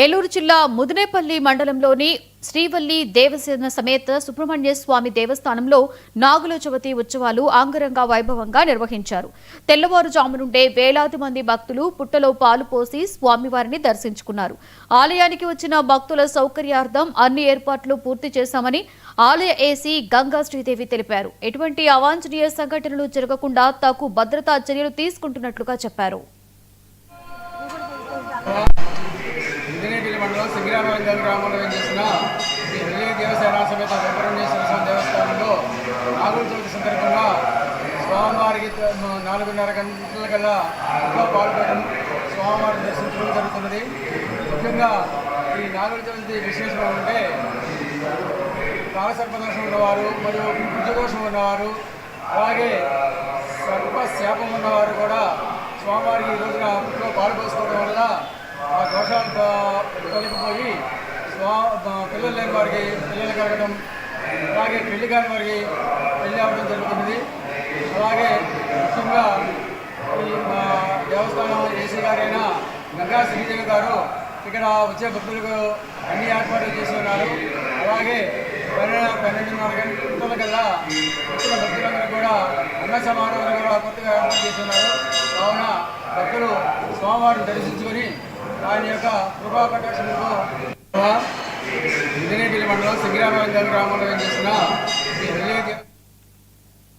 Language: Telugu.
ఏలూరు జిల్లా ముదినేపల్లి మండలంలోని శ్రీవల్లి దేవసేన సమేత సుబ్రహ్మణ్య స్వామి దేవస్థానంలో నాగుల చవితి ఉత్సవాలు అంగరంగ వైభవంగా నిర్వహించారు. తెల్లవారుజాము నుండే వేలాది మంది భక్తులు పుట్టలో పాలు పోసి స్వామివారిని దర్శించుకున్నారు. ఆలయానికి వచ్చిన భక్తుల సౌకర్యార్థం అన్ని ఏర్పాట్లు పూర్తి చేశామని ఆలయ ఏసీ గంగా శ్రీదేవి తెలిపారు. ఎటువంటి అవాంఛనీయ సంఘటనలు జరగకుండా తగు భద్రతా చర్యలు తీసుకుంటున్నట్లుగా చెప్పారు. ముదినేపల్లి మండలం సింగిరామలింగం గ్రామంలో చేసిన శ్రీ వెల్లి దేవసేన సమేత సుబ్రహ్మణ్యేశ్వర స్వామి దేవస్థానంలో నాగుల చవితి సందర్భంగా స్వామివారికి 4:30 గంటల కల్లా ఇంట్లో పాల్గొనడం స్వామివారిని దర్శించడం జరుగుతున్నది. ముఖ్యంగా ఈ నాగుల చవితి విశేషం అంటే కాలసర్పదోషం ఉన్నవారు మరియు భుజదోషం ఉన్నవారు అలాగే సర్పశాపం ఉన్నవారు కూడా స్వామివారికి ఈ రోజున ఇంట్లో పాల్పోసుకోవడం వల్ల ఆ దోషాలు తొలగిపోయి పిల్లలు లేని వారికి పిల్లలు కలగడం అలాగే పెళ్లి కాని వారికి పెళ్లి అవ్వడం జరుగుతున్నది. అలాగే ముఖ్యంగా ఈ దేవస్థానం ఏసీ గారైన గంగా శ్రీదేవి గారు ఇక్కడ వచ్చే భక్తులకు అన్ని ఏర్పాట్లు చేసి ఉన్నారు. అలాగే 12:30 గంటల కల్లా వచ్చిన భక్తులందరూ కూడా అన్న సమారోహాలు కూడా కొత్తగా ఏర్పాటు చేస్తున్నారు. కావున భక్తులు స్వామివారిని దర్శించుకొని ఆయన యొక్క కృపా కటాక్షములతో ముదినేపల్లి మండలం సింగిరామలింగం గ్రామంలో చేసిన